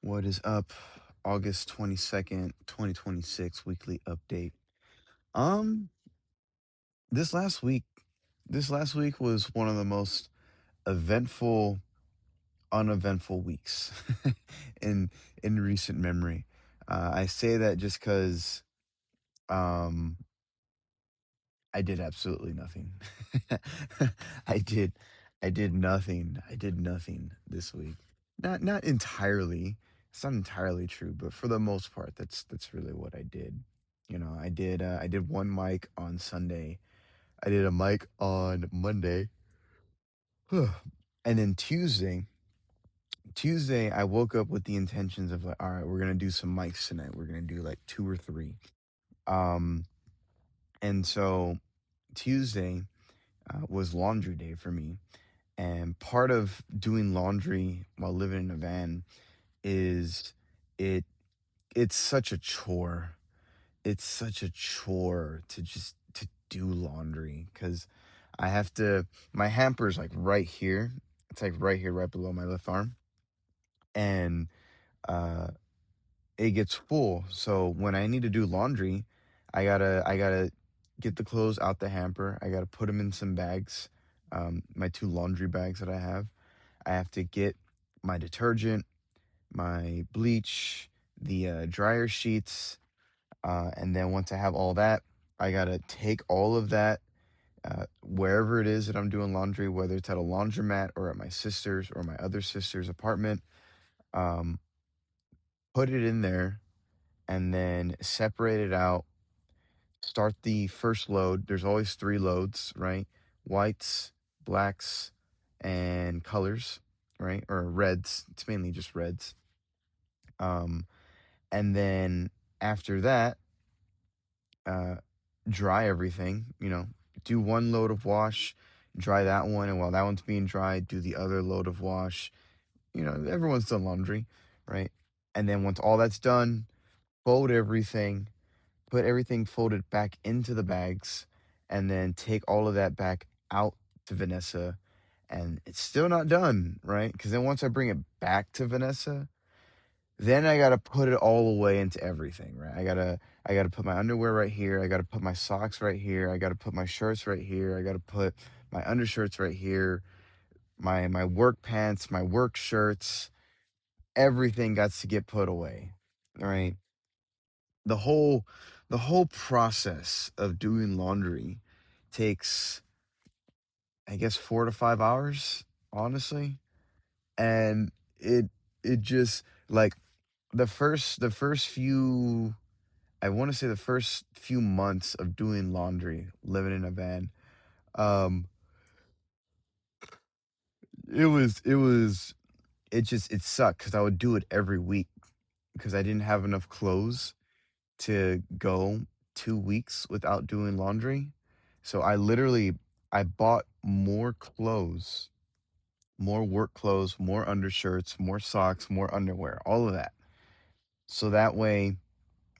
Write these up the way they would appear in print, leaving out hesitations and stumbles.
What is up? August 22nd, 2026 weekly update. Um this last week this last week was one of the most eventful uneventful weeks in recent memory. I say that just cuz um I did absolutely nothing. I did I did nothing. I did nothing this week. Not entirely. It's not entirely true, but for the most part, that's really what I did. I did one mic on Sunday. I did a mic on Monday. And then Tuesday I woke up with the intentions of like, all right, we're gonna do some mics tonight. We're gonna do like two or three. Um and so Tuesday was laundry day for me. And part of doing laundry while living in a van is it it's such a chore. It's such a chore to just to do laundry because I have to my hamper's like right here. It's like right here, right below my left arm. And uh it gets full. So when I need to do laundry, I gotta get the clothes out the hamper. I gotta put them in some bags, my two laundry bags that I have. I have to get my detergent, my bleach, the dryer sheets, and then once I have all that, I gotta take all of that wherever it is that I'm doing laundry, whether it's at a laundromat or at my sister's or my other sister's apartment. Um, put it in there and then separate it out. Start the first load. There's always three loads, right? Whites, blacks, and colors, right? Or reds. It's mainly just reds. Um, and then after that, uh, dry everything. Do one load of wash, dry that one, and while that one's being dried, do the other load of wash. Everyone's done laundry, right? And then once all that's done, fold everything, put everything folded back into the bags, and then take all of that back out to Vanessa. And it's still not done, right? Because then once I bring it back to Vanessa, then I gotta put it all away into everything, right? I gotta put my underwear right here. I gotta put my socks right here. I gotta put my shirts right here. I gotta put my undershirts right here. My work pants, my work shirts, everything got to get put away. Right? The whole the whole process of doing laundry takes, I guess, 4 to 5 hours, honestly. And it just like the first few I want to say the first few months of doing laundry, living in a van, um, it sucked because I would do it every week because I didn't have enough clothes to go 2 weeks without doing laundry. So I bought more clothes, more work clothes, more undershirts, more socks, more underwear, all of that. So that way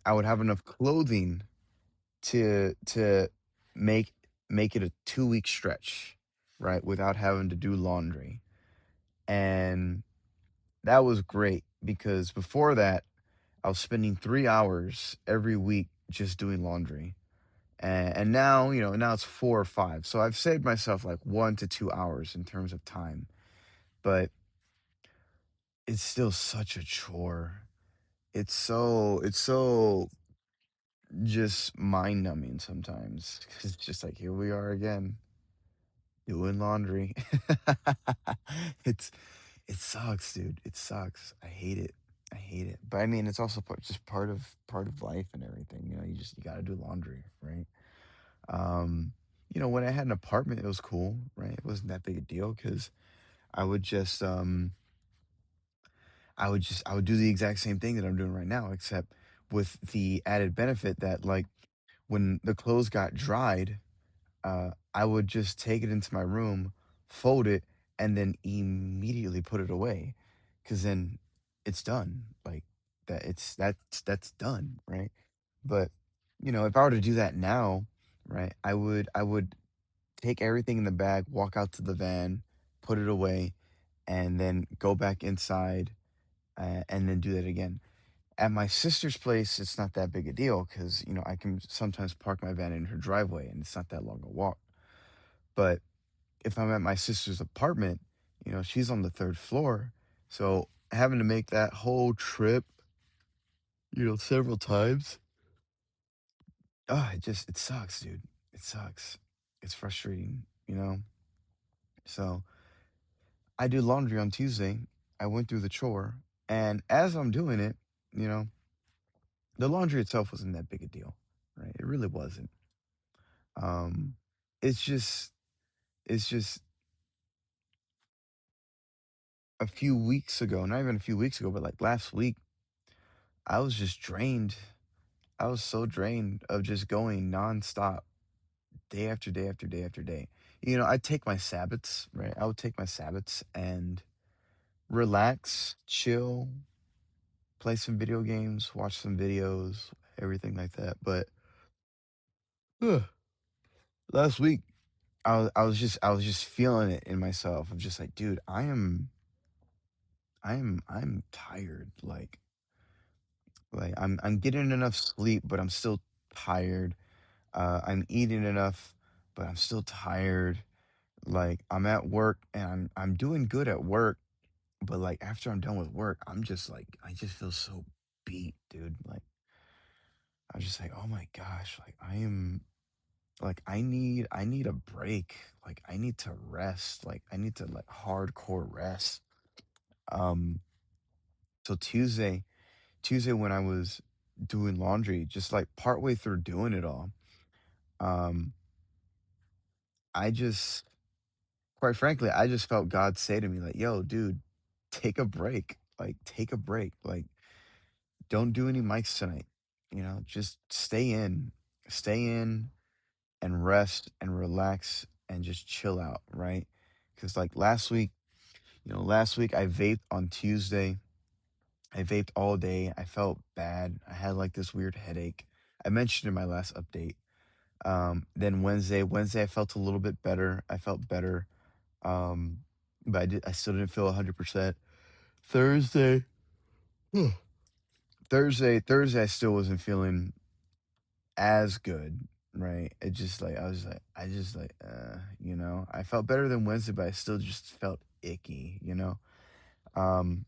I would have enough clothing to make make it a 2 week stretch, right, without having to do laundry. And that was great because before that, I was spending 3 hours every week just doing laundry. And now, now it's 4 or 5. So I've saved myself like 1 to 2 hours in terms of time, but it's still such a chore. It's so just mind numbing sometimes. 'Cause it's just like, here we are again doing laundry. It's it sucks, dude. It sucks. I hate it. I hate it. But I mean, it's also just part of life and everything. You got to do laundry, right? Um, when I had an apartment, it was cool, right? It wasn't that big a deal because I would just I would do the exact same thing that I'm doing right now, except with the added benefit that like when the clothes got dried, I would just take it into my room, fold it, and then immediately put it away, because then it's done. Like that's done, right? But if I were to do that now, right, I would take everything in the bag, walk out to the van, put it away, and then go back inside, and then do that again. At my sister's place, it's not that big a deal because, I can sometimes park my van in her driveway and it's not that long a walk. But if I'm at my sister's apartment, she's on the third floor. So having to make that whole trip, several times, it sucks, dude. It sucks. It's frustrating. So I did laundry on Tuesday. I went through the chore. And as I'm doing it, you know, the laundry itself wasn't that big a deal, right? It really wasn't. Um, it's just it's just a few weeks ago, not even a few weeks ago, but like last week, I was just drained. I was so drained of just going nonstop, day after day after day after day. I'd take my Sabbaths, right? I would take my Sabbaths and relax, chill, play some video games, watch some videos, everything like that. But ugh, last week, I was just feeling it in myself of just like, dude, I'm tired. Like I'm getting enough sleep, but I'm still tired. I'm eating enough, but I'm still tired. Like I'm at work and I'm doing good at work, but like after I'm done with work, I'm just like I just feel so beat, dude. Like I was just like, oh my gosh, like I need a break. Like I need to rest. Like I need to like hardcore rest. Um so Tuesday when I was doing laundry, just like partway through doing it all, um, I just quite frankly, I just felt God say to me, like, yo, dude, take a break. Like, take a break. Like, don't do any mics tonight. Just stay in and rest and relax and just chill out, right? Because like last week I vaped on Tuesday. I vaped all day. I felt bad. I had like this weird headache. I mentioned in my last update. Then Wednesday I felt a little bit better. I felt better. Um, but I still didn't feel 100%. Thursday, Thursday I still wasn't feeling as good, right? It just like I was like I just like I felt better than Wednesday, but I still just felt icky. Um,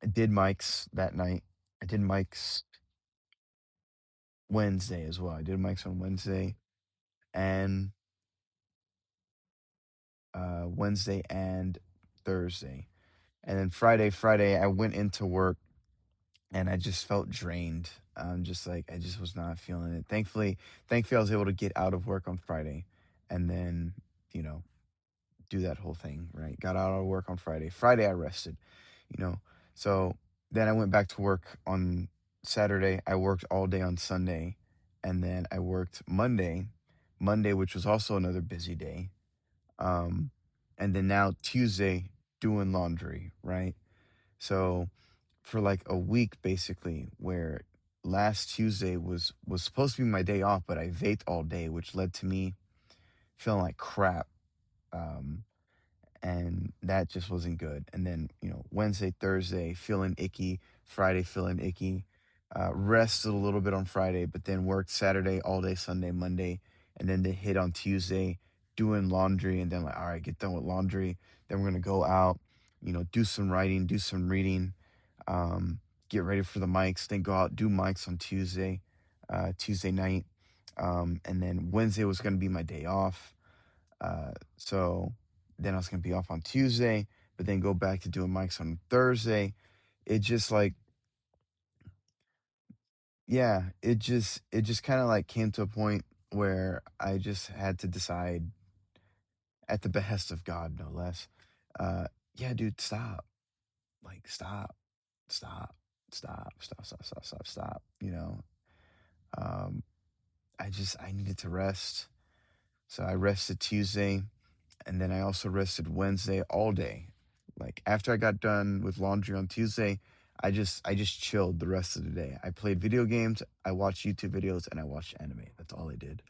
I did mics that night. I did mics Wednesday as well. I did mics on and Wednesday and Thursday. And then Friday, I went into work and I just felt drained. Just like I just was not feeling it. Thankfully, I was able to get out of work on Friday, and then you know do that whole thing. Right, got out of work on Friday. Friday, I rested. You know, so then I went back to work on Saturday. I worked all day on Sunday, and then I worked Monday, which was also another busy day. Um, and then now Tuesday doing laundry. Right, so for like a week basically where last Tuesday was supposed to be my day off, but I vaped all day, which led to me feeling like crap. Um, and that just wasn't good. And then, Wednesday, Thursday, feeling icky, Friday, feeling icky. Rested a little bit on Friday, but then worked Saturday, all day, Sunday, Monday, and then to hit on Tuesday, doing laundry. And then, like, all right, get done with laundry. Then we're going to go out, do some writing, do some reading, um, get ready for the mics, then go out, do mics on Tuesday night. And then Wednesday was going to be my day off. So then I was gonna be off on Tuesday, but then go back to doing mics on Thursday. It just like, yeah, it just kind of like came to a point where I just had to decide at the behest of God, no less. Uh, yeah, dude, stop. Like, stop, stop. Um, I needed to rest, so I rested Tuesday. And then I also rested Wednesday all day. Like after I got done with laundry on Tuesday, I just chilled the rest of the day. I played video games, I watched YouTube videos, and I watched anime. That's all I did.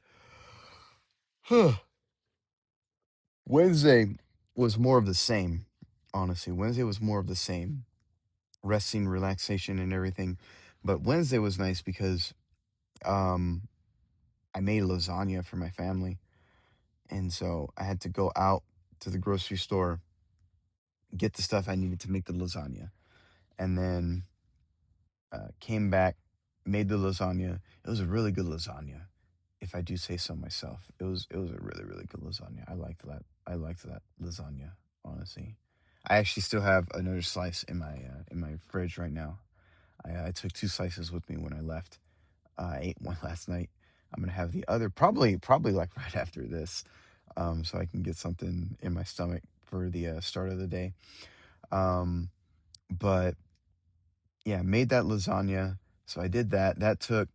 Wednesday was more of the same, honestly. Wednesday was more of the same. resting, relaxation, and everything. But Wednesday was nice because um, I made lasagna for my family, and so I had to go out to the grocery store, get the stuff I needed to make the lasagna, and then came back, made the lasagna. It was a really good lasagna, if I do say so myself. It was a really really good lasagna. I liked that. I liked that lasagna, honestly. I actually still have another slice in my fridge right now. I took two slices with me when I left. I ate one last night. I'm gonna have the other probably like right after this, so I can get something in my stomach for the start of the day. Um, but yeah, made that lasagna. So I did that. That took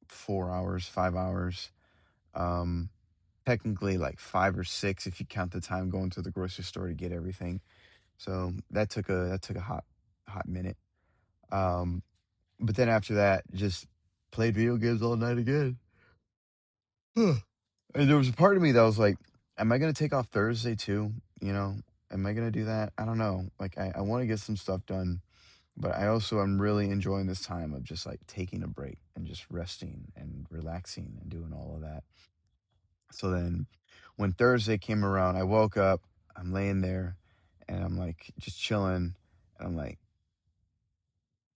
4 hours, 5 hours. Um, Technically like 5 or 6 if you count the time going to the grocery store to get everything. So that took a hot minute. Um, but then after that, just played video games all night again. And there was a part of me that was like, am I gonna take off Thursday too? You know, am I gonna do that? I don't know. Like I want to get some stuff done, but I also am really enjoying this time of just like taking a break and just resting and relaxing and doing all of that. So then when Thursday came around, I woke up, I'm laying there and I'm like just chilling and I'm like,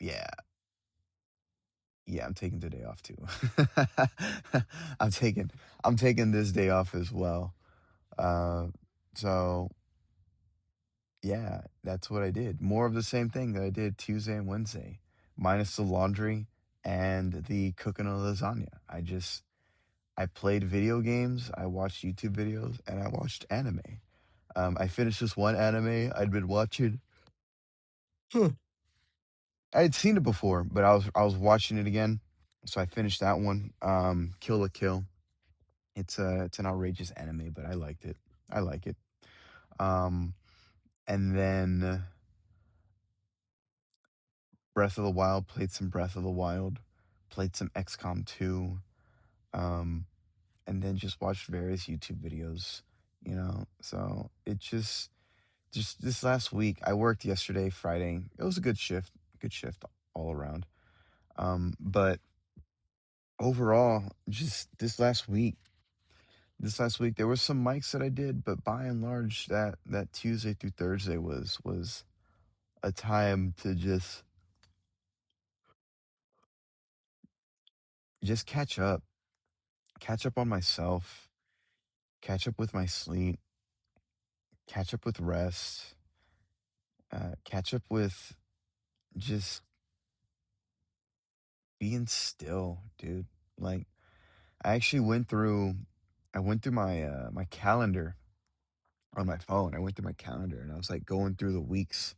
yeah, yeah, I'm taking today off too. I'm taking I'm taking this day off as well. Uh so yeah, that's what I did. More of the same thing that I did Tuesday and Wednesday, minus the laundry and the cooking of lasagna. I played video games, I watched YouTube videos, and I watched anime. I finished this one anime I'd been watching. I had seen it before, but I was watching it again, so I finished that one. Kill la Kill. It's an outrageous anime, but I liked it. I like it. Um, and then Breath of the Wild, played some Breath of the Wild, played some XCOM 2, um, and then just watched various YouTube videos, you know. So it just this last week, I worked yesterday, Friday. It was a good shift all around. But overall, just this last week there were some mics that I did, but by and large, that Tuesday through Thursday was a time to just catch up on myself, catch up with my sleep, catch up with rest, catch up with just being still, dude. Like I went through my calendar on my phone. I went through my calendar and I was like going through the weeks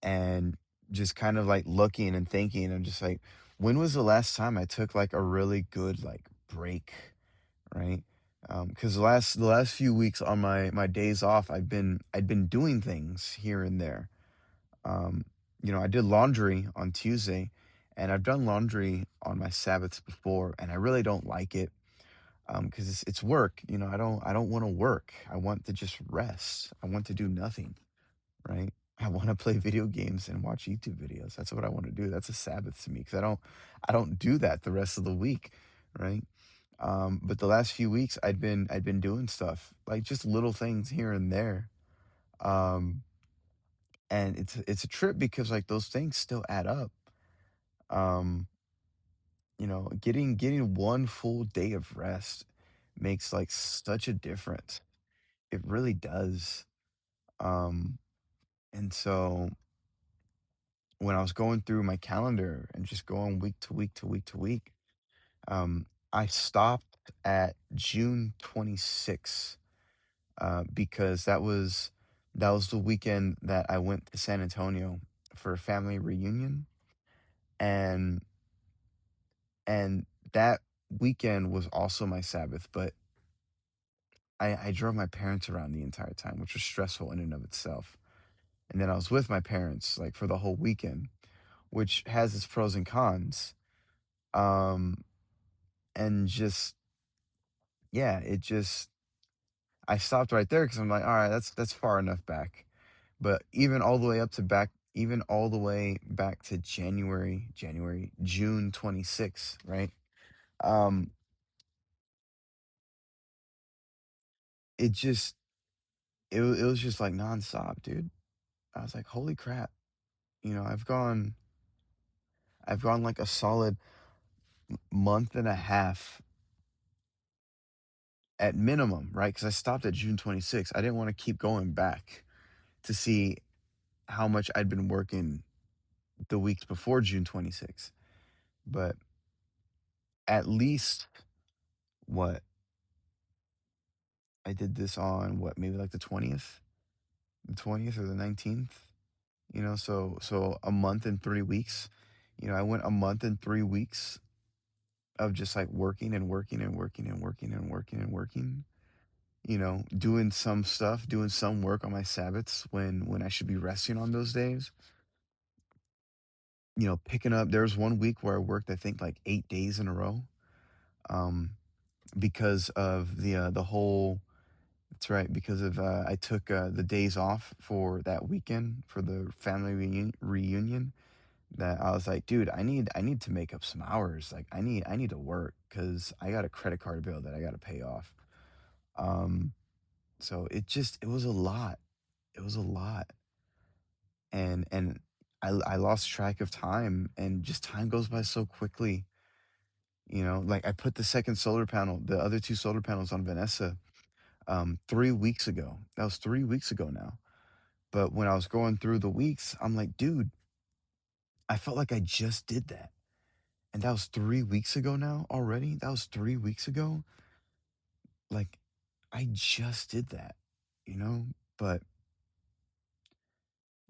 and just kind of like looking and thinking and just like when was the last time I took like a really good like break, right? Because the last few weeks on my days off, I'd been doing things here and there. Um, I did laundry on Tuesday, and I've done laundry on my Sabbaths before, and I really don't like it because it's work. I don't want to work. I want to just rest. I want to do nothing, right? I want to play video games and watch YouTube videos. That's what I want to do. That's a Sabbath to me because I don't do that the rest of the week, right? But the last few weeks I'd been doing stuff like just little things here and there. Um, and it's a trip because like those things still add up. Um, getting one full day of rest makes like such a difference. It really does. Um, and so when I was going through my calendar and just going week to week to week to week, I stopped at June 26th because that was the weekend that I went to San Antonio for a family reunion, and and that weekend was also my Sabbath, but I drove my parents around the entire time, which was stressful in and of itself. And then I was with my parents like for the whole weekend, which has its pros and cons. Um, and just yeah, I stopped right there because I'm like, all right, that's far enough back. But even all the way up to back even all the way back to June 26th, right? Um, it just, it was just like nonstop, dude. I was like, holy crap. You know, I've gone like a solid month and a half at minimum, right? Because I stopped at June 26th. I didn't want to keep going back to see how much I'd been working the weeks before June 26th. But at least what I did this on what, maybe like the 20th or the 19th, you know, so a month and 3 weeks. You know, I went a month and 3 weeks of just like working and working and working and working and working and working, you know, doing some stuff, doing some work on my Sabbaths when I should be resting on those days. You know, picking up, there was one week where I worked, I think like 8 days in a row. Um, because of the whole, that's right, because of I took the days off for that weekend for the family reunion, that I was like, dude, I need to make up some hours. Like I need to work because I got a credit card bill that I got to pay off. Um, so it was a lot. It was a lot, and I lost track of time, and just time goes by so quickly. You know, like I put the second solar panel, the other two solar panels on Vanessa 3 weeks ago. That was 3 weeks ago now. But when I was going through the weeks, I'm like, dude, I felt like I just did that. And that was 3 weeks ago now already. That was 3 weeks ago. Like, I just did that, you know? But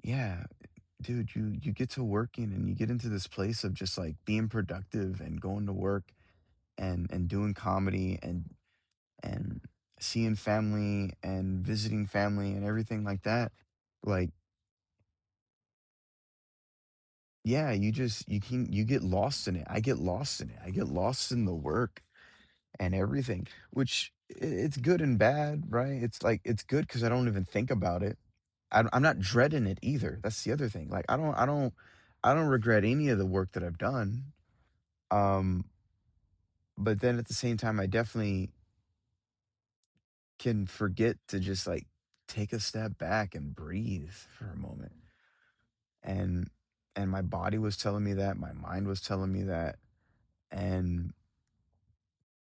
yeah, dude, you get to working and you get into this place of just like being productive and going to work and doing comedy and seeing family and visiting family and everything like that. Like, yeah, you get lost in it. I get lost in it. I get lost in the work and everything, which it's good and bad, right? It's like it's good because I don't even think about it. I'm not dreading it either. That's the other thing. Like I don't regret any of the work that I've done. Um, but then at the same time, I definitely can forget to just like take a step back and breathe for a moment. And and my body was telling me that, my mind was telling me that, and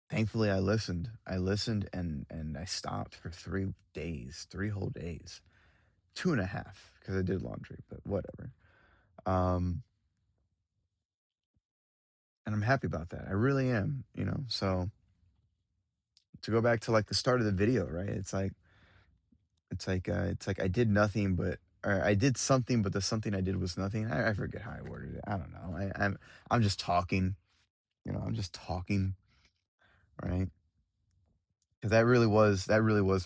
thankfully I listened. I listened and I stopped for 3 days, 3 whole days, two and a half because I did laundry, but whatever. Um, and I'm happy about that. I really am, you know. So to go back to like the start of the video, right? It's like I did nothing but, or I did something, but the something I did was nothing. I forget how I worded it. I don't know. I'm just talking, you know. I'm just talking, right? Because that really was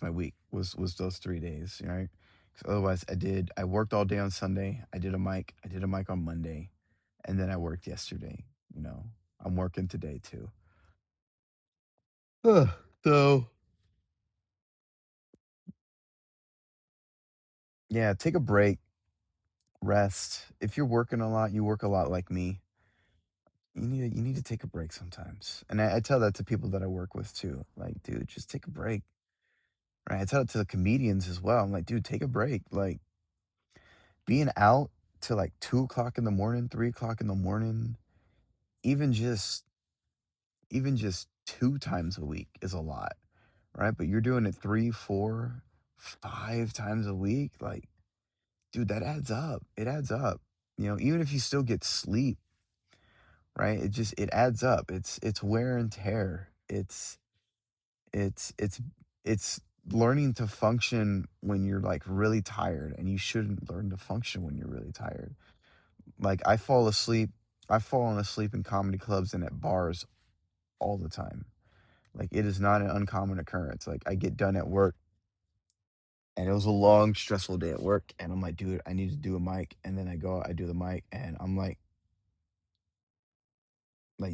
my week, was those 3 days, right? Because otherwise, I worked all day on Sunday. I did a mic on Monday, and then I worked yesterday. You know, I'm working today too. Ugh, so yeah, take a break, rest. If you're working a lot, you work a lot like me. You need to take a break sometimes, and I tell that to people that I work with too. Like, dude, just take a break. Right? I tell it to the comedians as well. I'm like, dude, take a break. Like, being out till like 2 o'clock in the morning, 3 o'clock in the morning, even just even just two times a week is a lot, right? But you're doing it three, four, 5 times a week. Like, dude, that adds up. It adds up. You know, even if you still get sleep, right? It adds up. It's wear and tear. It's it's learning to function when you're like really tired, and you shouldn't learn to function when you're really tired. Like I've fallen asleep in comedy clubs and at bars all the time. Like it is not an uncommon occurrence. Like I get done at work and it was a long, stressful day at work, and I'm like, dude, I need to do a mic. And then I go out, I do the mic, and I'm like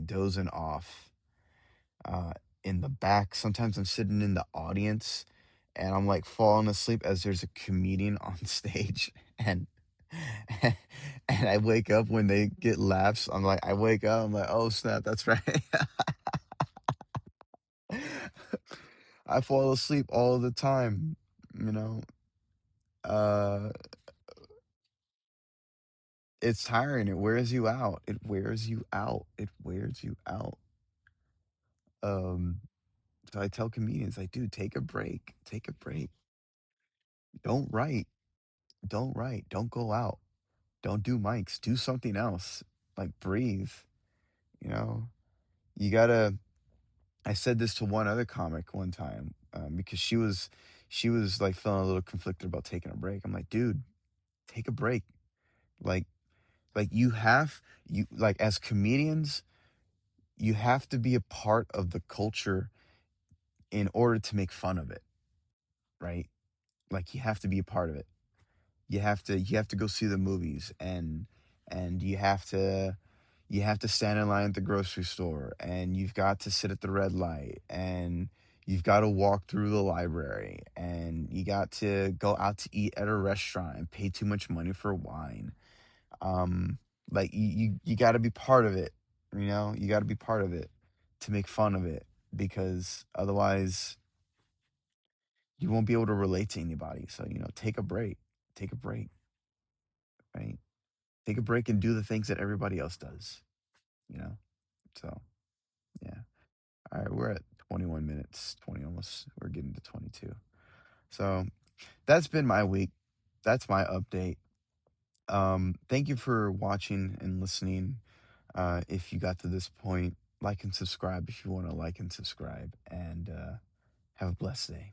dozing off uh in the back. Sometimes I'm sitting in the audience and I'm like falling asleep as there's a comedian on stage. And And I wake up when they get laughs. I wake up, I'm like, "Oh, snap, that's right." I fall asleep all the time, you know? Uh, it's tiring, it wears you out, it wears you out, it wears you out. Um, so I tell comedians, like, "Dude, take a break. Don't write, don't write, don't go out, don't do mics, do something else, like, breathe," you know? You gotta I said this to one other comic one time, because she was, like, feeling a little conflicted about taking a break. I'm like, "Dude, take a break." Like you have you like, as comedians, you have to be a part of the culture in order to make fun of it, right? Like, you have to be a part of it. You have to go see the movies, and you have to stand in line at the grocery store, and you've got to sit at the red light, and you've got to walk through the library, and you got to go out to eat at a restaurant and pay too much money for wine. Um, like, you got to be part of it, you know? You got to be part of it to make fun of it, because otherwise you won't be able to relate to anybody. So, take a break. Take a break, right? Take a break and do the things that everybody else does, you know? So, yeah. All right, we're at 21 minutes, 20 almost. We're getting to 22. So, that's been my week. That's my update. Thank you for watching and listening. If you got to this point, like and subscribe if you want to like and subscribe, and have a blessed day.